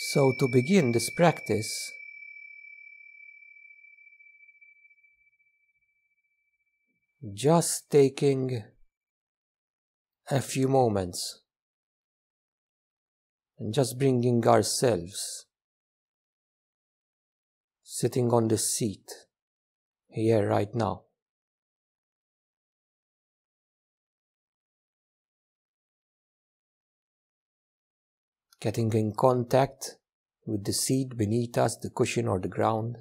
So to begin this practice, just taking a few moments and just bringing ourselves sitting on this seat here right now. Getting in contact with the seat beneath us, the cushion or the ground.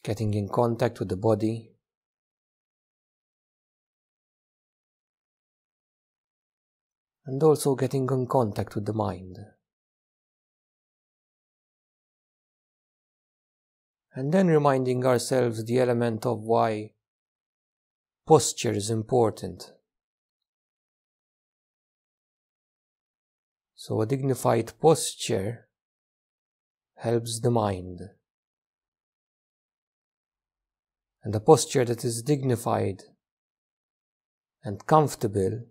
Getting in contact with the body. And also getting in contact with the mind. And then reminding ourselves the element of why posture is important. So a dignified posture helps the mind. And a posture that is dignified and comfortable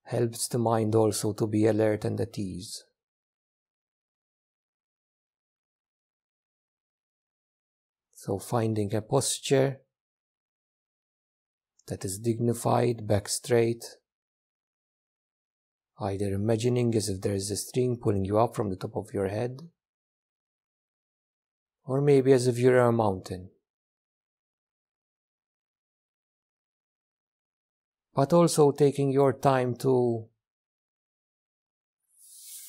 helps the mind also to be alert and at ease. So finding a posture that is dignified, back straight, either imagining as if there is a string pulling you up from the top of your head, or maybe as if you're a mountain. But also taking your time to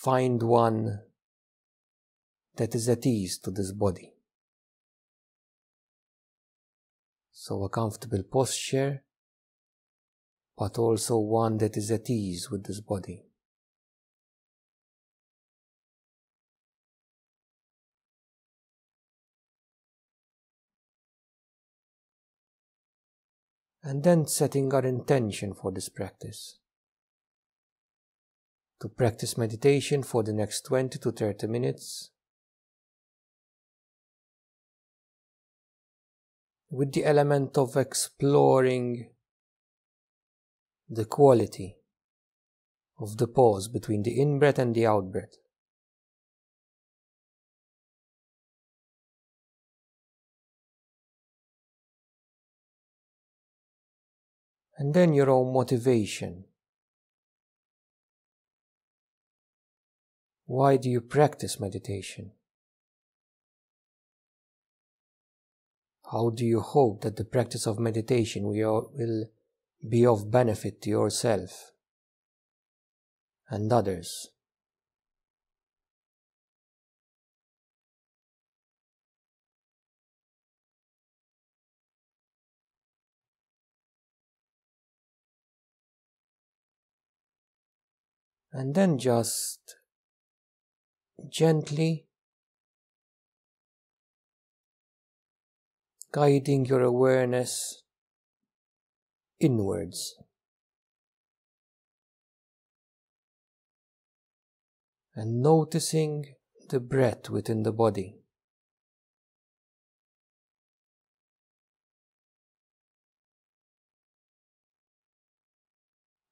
find one that is at ease to this body. So a comfortable posture, but also one that is at ease with this body. And then setting our intention for this practice. To practice meditation for the next 20 to 30 minutes with the element of exploring the quality of the pause between the in-breath and the out-breath. And then your own motivation. Why do you practice meditation? How do you hope that the practice of meditation will be of benefit to yourself and others? And then just gently guiding your awareness inwards and noticing the breath within the body.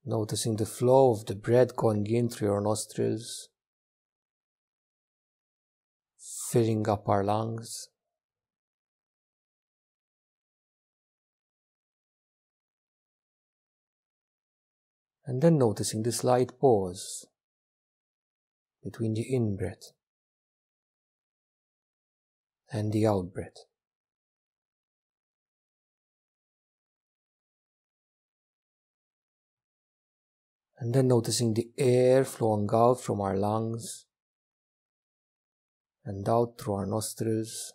Noticing the flow of the breath going in through your nostrils, filling up our lungs. And then noticing the slight pause between the in-breath and the out-breath. And then noticing the air flowing out from our lungs and out through our nostrils.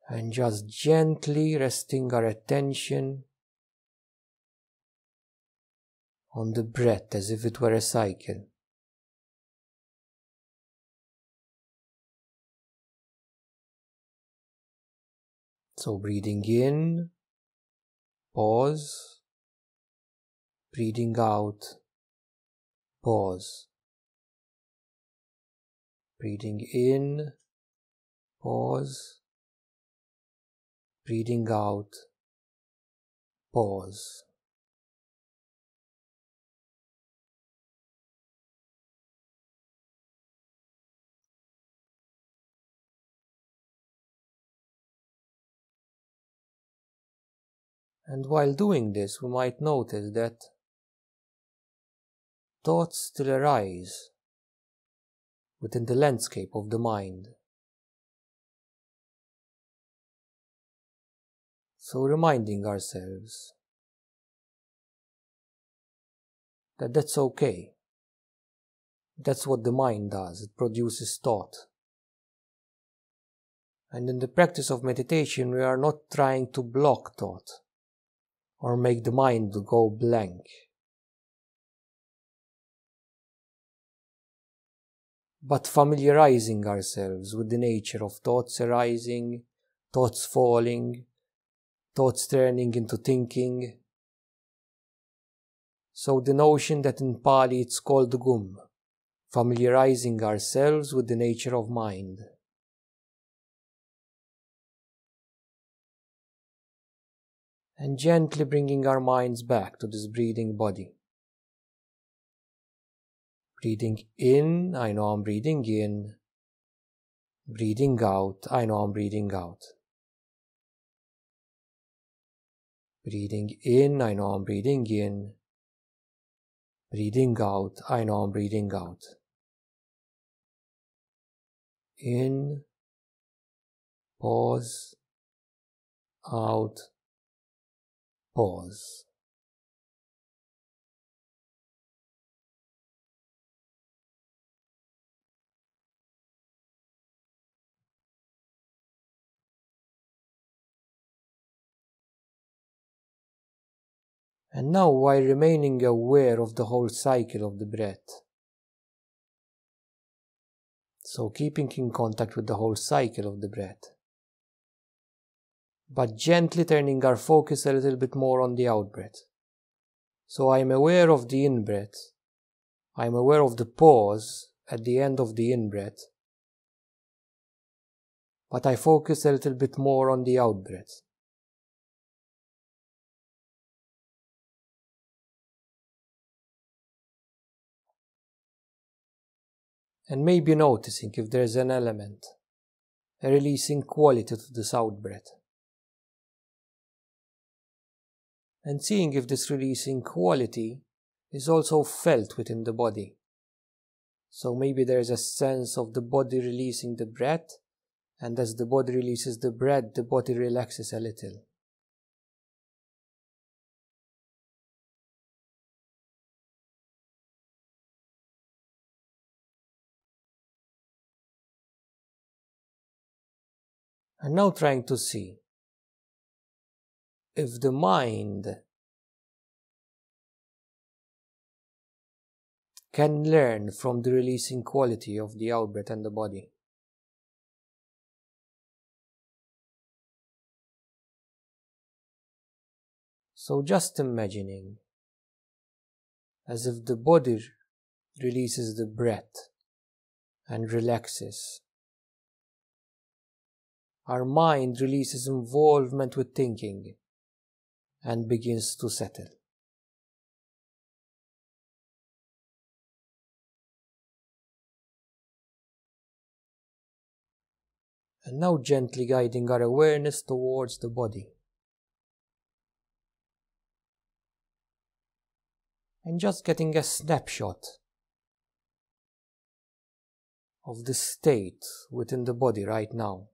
And just gently resting our attention on the breath as if it were a cycle. So breathing in, pause, breathing out, pause, breathing in, pause, breathing out, pause. And while doing this, we might notice that thoughts still arise within the landscape of the mind. So reminding ourselves that that's okay. That's what the mind does. It produces thought. And in the practice of meditation, we are not trying to block thought or make the mind go blank, but familiarizing ourselves with the nature of thoughts arising, thoughts falling, thoughts turning into thinking. So the notion that in Pali it's called gum, familiarizing ourselves with the nature of mind. And gently bringing our minds back to this breathing body. Breathing in, I know I'm breathing in. Breathing out, I know I'm breathing out. Breathing in, I know I'm breathing in. Breathing out, I know I'm breathing out. In, pause, out, pause. And now, while remaining aware of the whole cycle of the breath, so keeping in contact with the whole cycle of the breath, but gently turning our focus a little bit more on the out-breath. So I'm aware of the in-breath, I'm aware of the pause at the end of the in-breath, but I focus a little bit more on the out-breath. And maybe noticing if there's an element, a releasing quality to this out-breath. And seeing if this releasing quality is also felt within the body. So maybe there's a sense of the body releasing the breath, and as the body releases the breath, the body relaxes a little. And now trying to see if the mind can learn from the releasing quality of the out-breath and the body. So just imagining as if the body releases the breath and relaxes. Our mind releases involvement with thinking and begins to settle. And now gently guiding our awareness towards the body. And just getting a snapshot of the state within the body right now.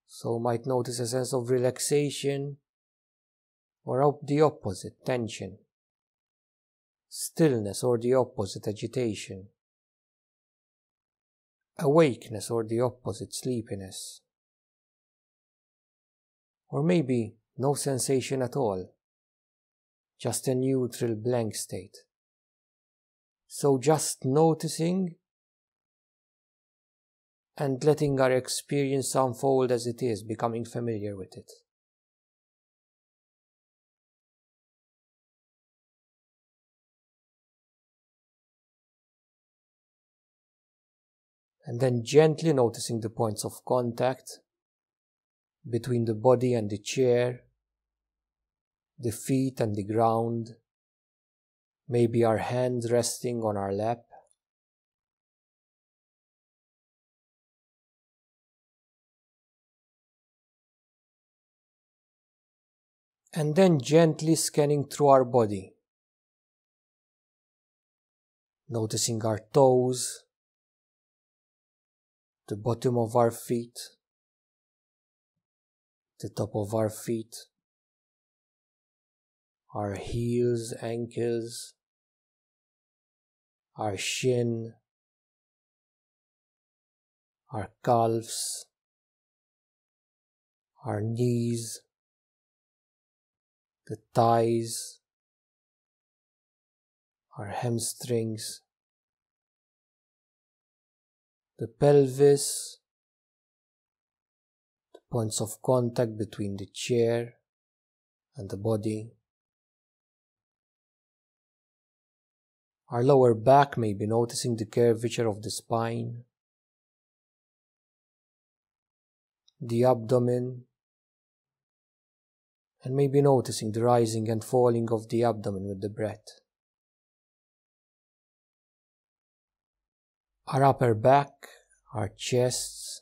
So might notice a sense of relaxation or the opposite, tension, stillness or the opposite, agitation, awakeness or the opposite, sleepiness, or maybe no sensation at all, just a neutral blank state. So just noticing and letting our experience unfold as it is, becoming familiar with it. And then gently noticing the points of contact between the body and the chair, the feet and the ground, maybe our hands resting on our lap. And then gently scanning through our body, noticing our toes, the bottom of our feet, the top of our feet, our heels, ankles, our shin, our calves, our knees, the thighs, our hamstrings, the pelvis, the points of contact between the chair and the body. Our lower back, maybe noticing the curvature of the spine, the abdomen, and maybe noticing the rising and falling of the abdomen with the breath. Our upper back, our chests,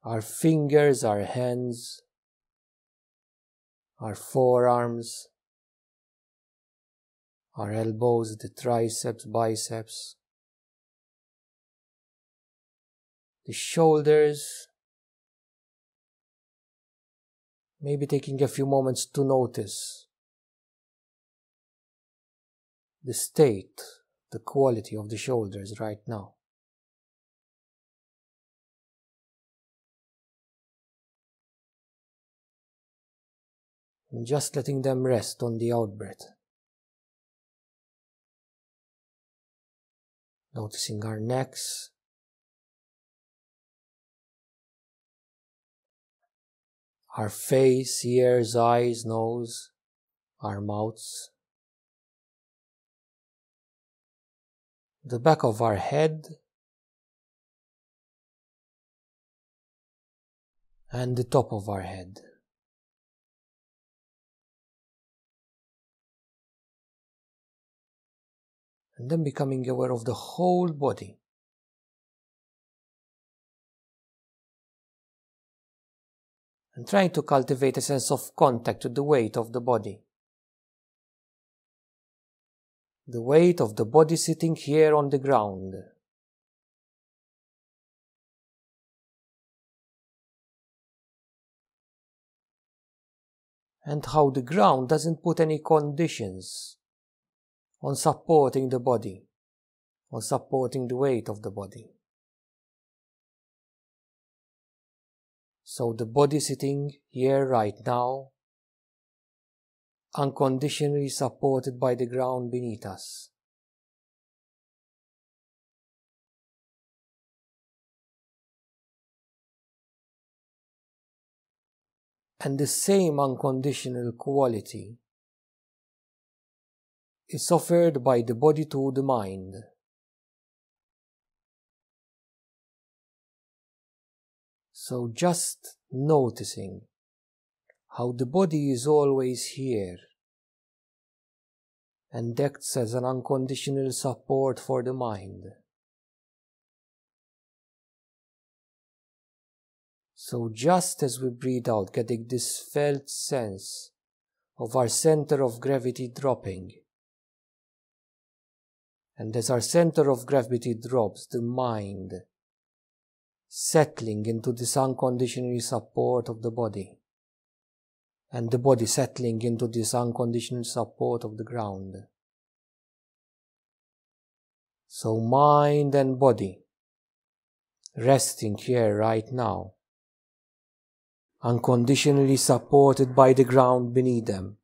our fingers, our hands, our forearms, our elbows, the triceps, biceps, the shoulders. Maybe taking a few moments to notice the state, the quality of the shoulders right now. And just letting them rest on the out-breath. Noticing our necks, our face, ears, eyes, nose, our mouths, the back of our head, and the top of our head. And then becoming aware of the whole body. And trying to cultivate a sense of contact with the weight of the body. The weight of the body sitting here on the ground. And how the ground doesn't put any conditions on supporting the body, on supporting the weight of the body. So the body sitting here right now, unconditionally supported by the ground beneath us. And the same unconditional quality is offered by the body to the mind. So just noticing how the body is always here and acts as an unconditional support for the mind. So just as we breathe out, getting this felt sense of our center of gravity dropping. And as our center of gravity drops, the mind settling into this unconditional support of the body. And the body settling into this unconditional support of the ground. So mind and body resting here right now, unconditionally supported by the ground beneath them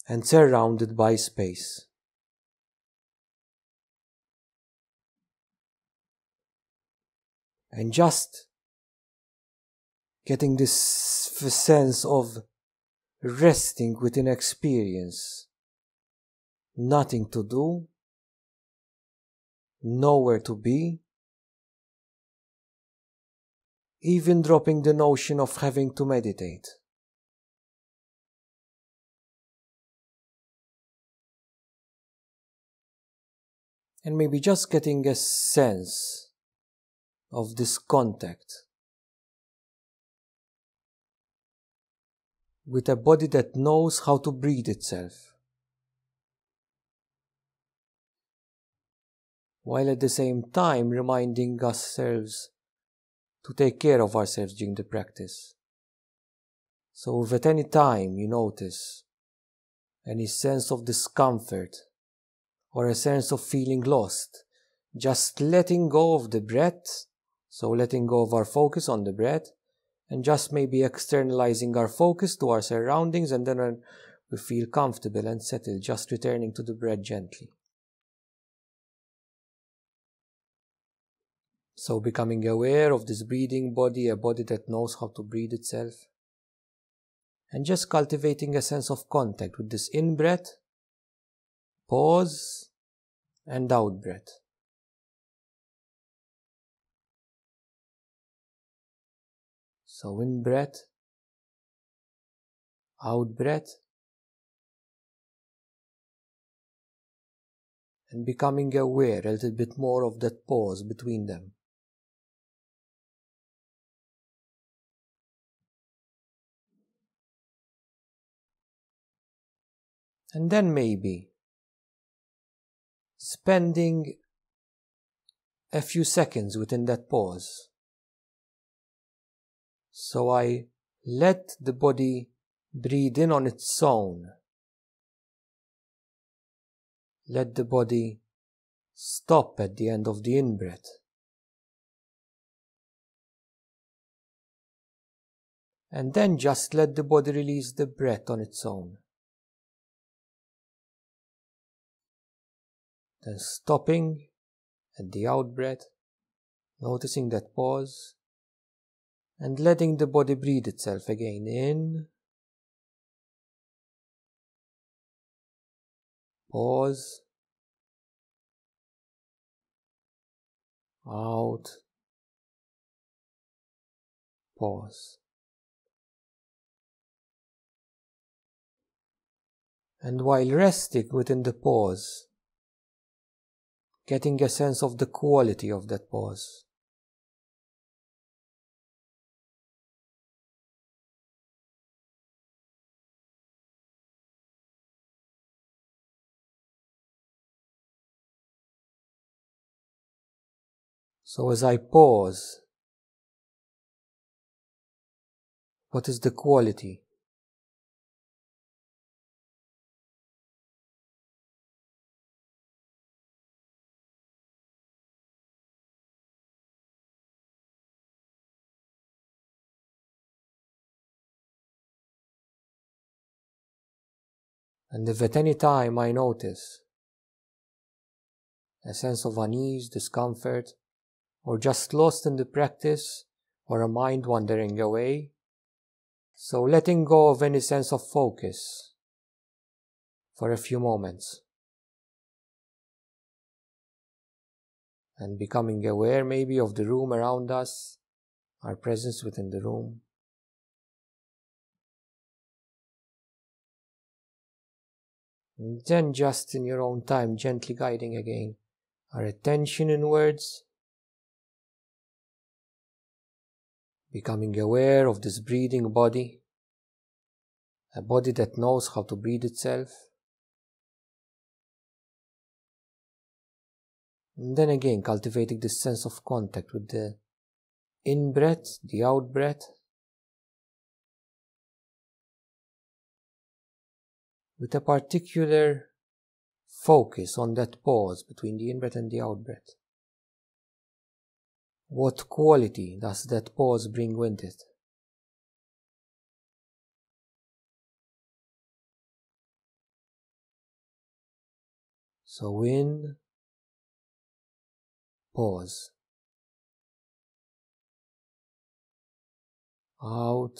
and surrounded by space. And just getting this sense of resting within experience. Nothing to do, nowhere to be, even dropping the notion of having to meditate. And maybe just getting a sense of this contact with a body that knows how to breathe itself, while at the same time reminding ourselves to take care of ourselves during the practice. So if at any time you notice any sense of discomfort or a sense of feeling lost, just letting go of the breath, so letting go of our focus on the breath, and just maybe externalizing our focus to our surroundings, and then when we feel comfortable and settled, just returning to the breath gently. So becoming aware of this breathing body, a body that knows how to breathe itself, and just cultivating a sense of contact with this in-breath, pause, and out-breath. So in-breath, out-breath, and becoming aware a little bit more of that pause between them. And then maybe spending a few seconds within that pause. So I let the body breathe in on its own. Let the body stop at the end of the in-breath. And then just let the body release the breath on its own. Then stopping at the out-breath, noticing that pause, and letting the body breathe itself again in, pause, out, pause. And while resting within the pause, getting a sense of the quality of that pause. So as I pause, what is the quality? And if at any time I notice a sense of unease, discomfort, or just lost in the practice, or a mind wandering away, so letting go of any sense of focus for a few moments, and becoming aware maybe of the room around us, our presence within the room. And then just in your own time, gently guiding again our attention inwards, becoming aware of this breathing body, a body that knows how to breathe itself. And then again, cultivating this sense of contact with the in-breath, the out-breath, with a particular focus on that pause between the in-breath and the out-breath. What quality does that pause bring with it? So in, pause. Out,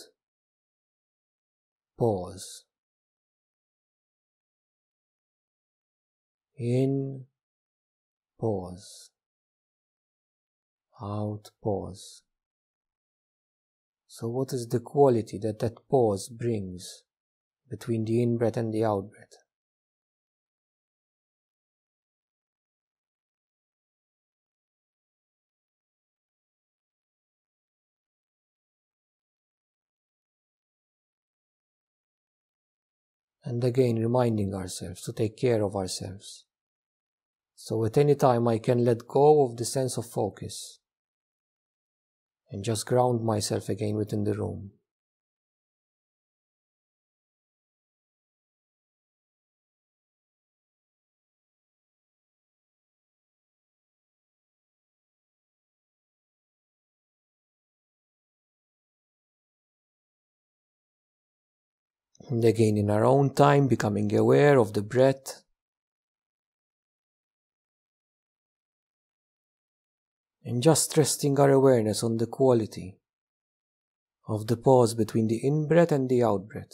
pause. In, pause. out, pause. So what is the quality that pause brings between the in-breath and the out-breath? And again reminding ourselves to take care of ourselves. So at any time I can let go of the sense of focus and just ground myself again within the room. And again in our own time becoming aware of the breath, and just resting our awareness on the quality of the pause between the in-breath and the out-breath.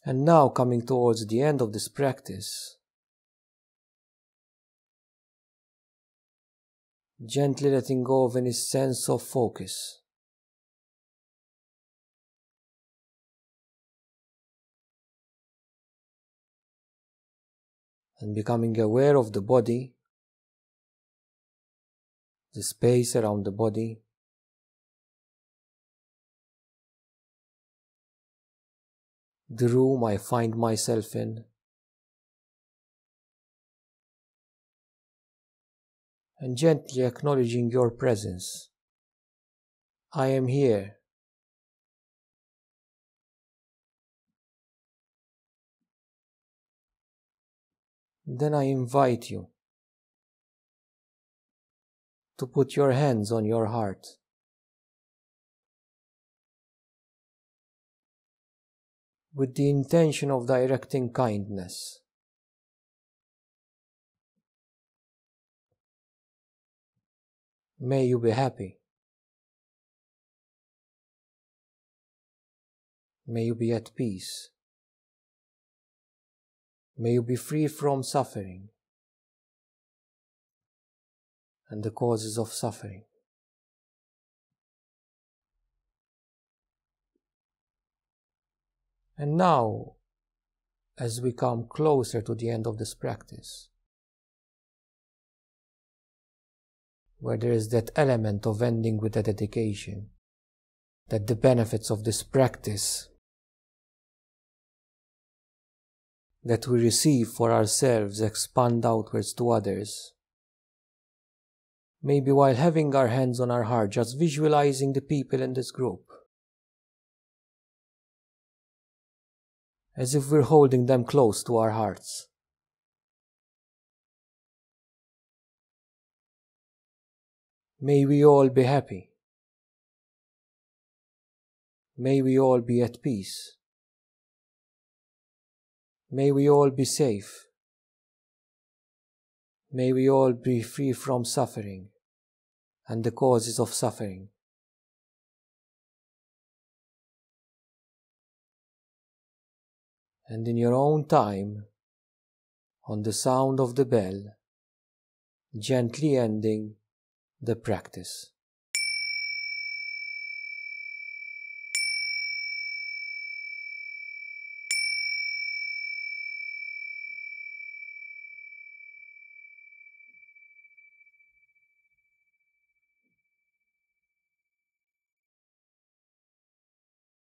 And now coming towards the end of this practice, gently letting go of any sense of focus. And becoming aware of the body, the space around the body, the room I find myself in, and gently acknowledging your presence. I am here. Then I invite you to put your hands on your heart. With the intention of directing kindness. May you be happy. May you be at peace. May you be free from suffering and the causes of suffering. And now, as we come closer to the end of this practice, where there is that element of ending with a dedication, that the benefits of this practice that we receive for ourselves expand outwards to others. Maybe while having our hands on our heart, just visualizing the people in this group, as if we're holding them close to our hearts. May we all be happy. May we all be at peace. May we all be safe. May we all be free from suffering and the causes of suffering. And in your own time, on the sound of the bell, gently ending the practice.